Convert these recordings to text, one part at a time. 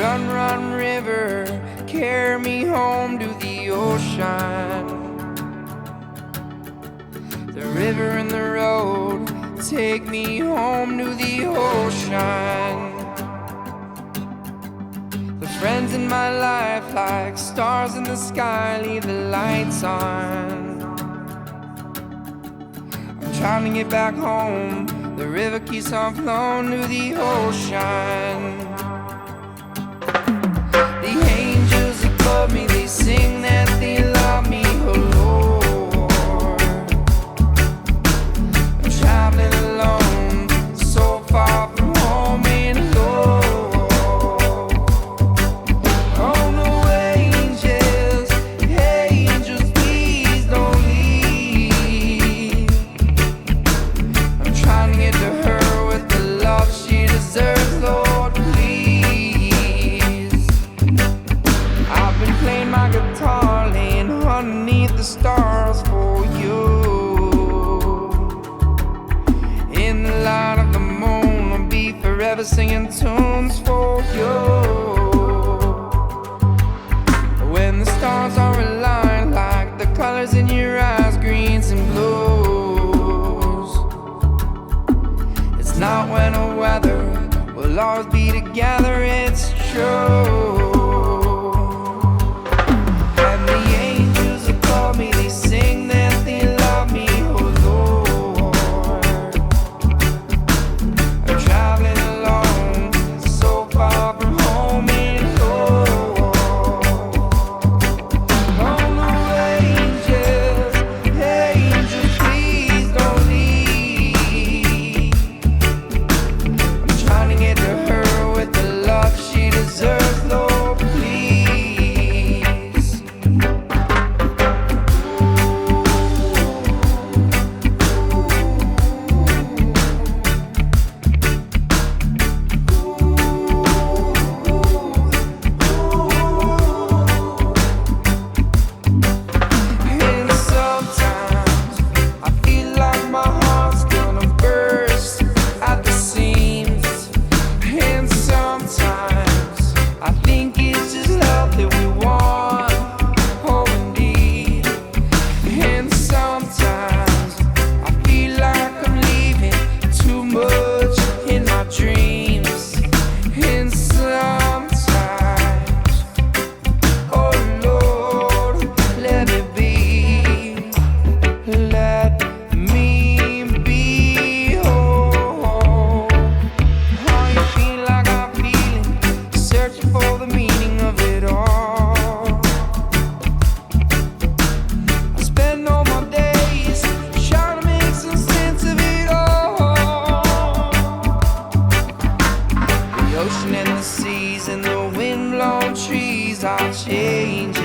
Run, run, river, carry me home to the ocean. The river and the road take me home to the ocean. The friends in my life, like stars in the sky, leave the lights on. I'm trying to get back home. The river keeps on flowing to the ocean. The angels above me, they sing that they love me, oh Lord. I'm traveling alone, so far from home and alone. Oh no, angels, angels, please don't leave. I'm trying to get to her with the love she deserves, Lord, please. I've been playing my guitar, laying underneath the stars for you. In the light of the moon, I'll be forever singing tunes for you. When the stars are aligned, like the colors in your eyes, greens and blues. It's not when or whether, we'll always be together, it's true. And the angels above me, they sing that they love me, oh Lord. I'm traveling alone, so far from home and alone. Oh no, angels, angels, please don't leave. I'm trying to get to her with the love she deserves, Lord, please. And sometimes I feel like my heart's gonna burst at the seams. And sometimes I think it's just love that we want, oh indeed. And sometimes I feel like I'm leaving too much in my dreams. And sometimes, oh Lord, let it be. Let me be whole. How you feel like I'm feeling, searching for the meaning of it all. I spend all my days trying to make some sense of it all. The ocean and the seas and the wind-blown trees are changing.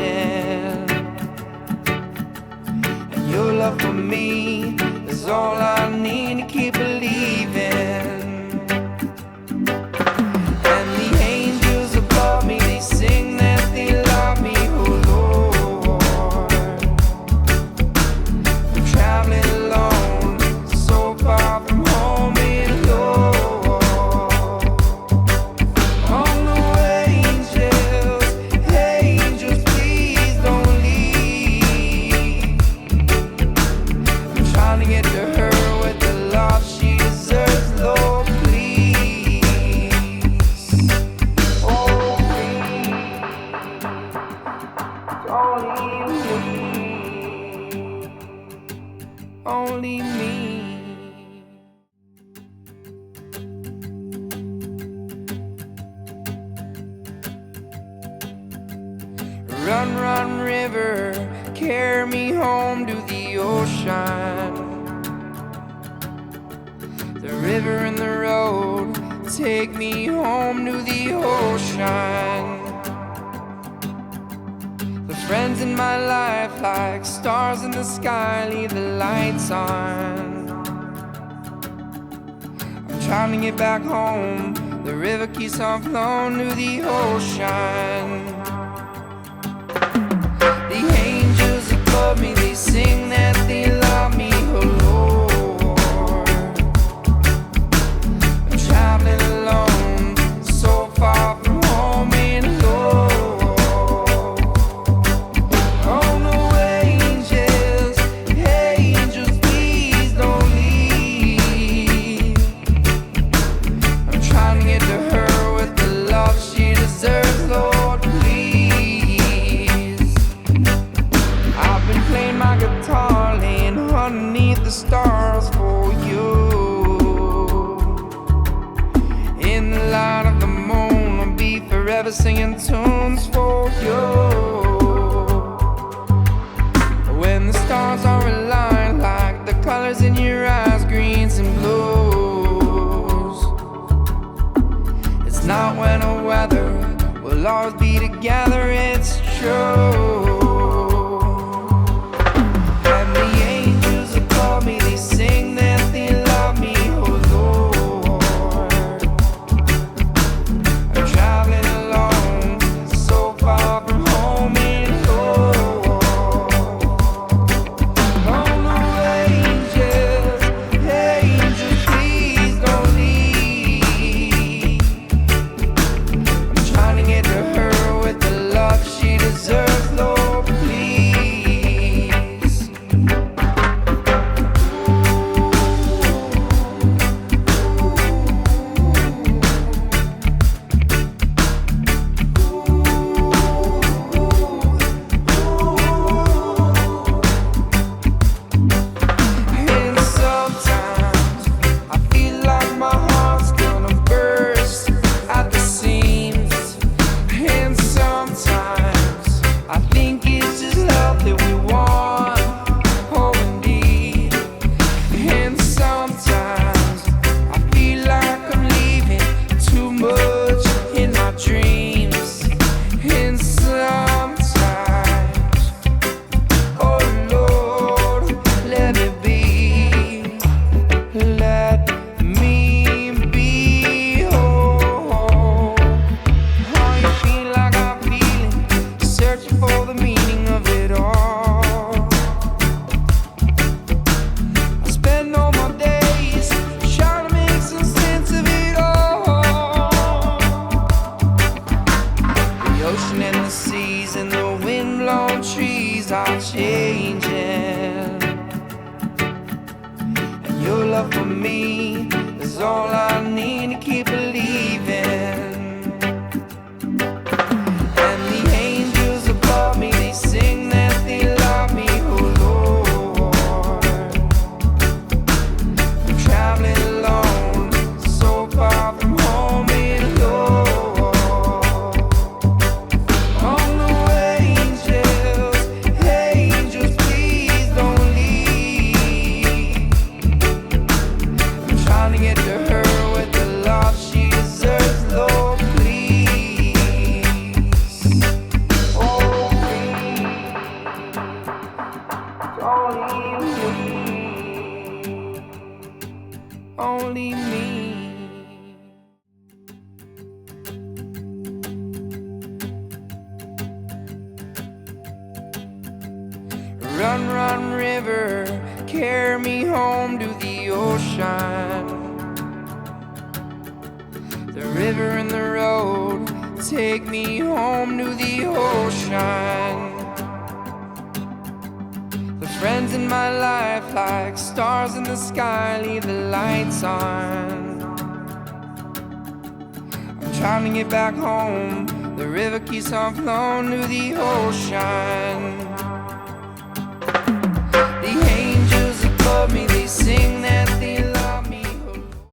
And your love for me is all I need to keep believing. And the angels above me, they sing that they love me, oh Lord. I'm traveling alone, so far from home and alone. Oh no, angels, angels, please don't leave. I'm trying to get to her with the love she deserves, Lord, please. Oh, please, only me, only me. Run, run, river, carry me home to the ocean. The river and the road take me home to the ocean. The friends in my life, like stars in the sky, leave the lights on. I'm trying to get back home. The river keeps on flowing to the ocean. The angels above me, they sing that they love me, oh Lord. I'm traveling alone, so far from home and underneath the stars for you. In the light of the moon, I'll be forever singing tunes for you. When the stars are aligned like the colors in your eyes, greens and blues. It's not when or whether we'll always be together, it's true. And the angels above me, they sing that they love me, oh Lord. I'm traveling alone, so far from home and home. Oh no, angels, angels, please don't leave. I'm trying to get to her with the love she deserves, Lord, please. And sometimes I feel like my heart's gonna burst at the seams. And sometimes I think it's just love that we want, oh indeed. And sometimes I feel like I'm leaving too much in my dreams. And sometimes, oh Lord, let me be. Let me be whole. How you feel like I'm feeling, searching for the meaning of it all. I spend all my days trying to make some sense of it all. The ocean and the seas and the wind-blown trees are changing. And your love for me is all I need to keep believing. And the angels above me, they sing that they love me, oh Lord. I'm traveling alone, so far from home and Lord. Oh no, angels, angels, please don't leave. I'm trying to get to her with the love she deserves, Lord, please. Oh, please, don't leave me, only me. Run, run, river, carry me home to the ocean. The river and the road take me home to the ocean. The friends in my life, like stars in the sky, leave the lights on. I'm trying to get back home. The river keeps on flowing to the ocean.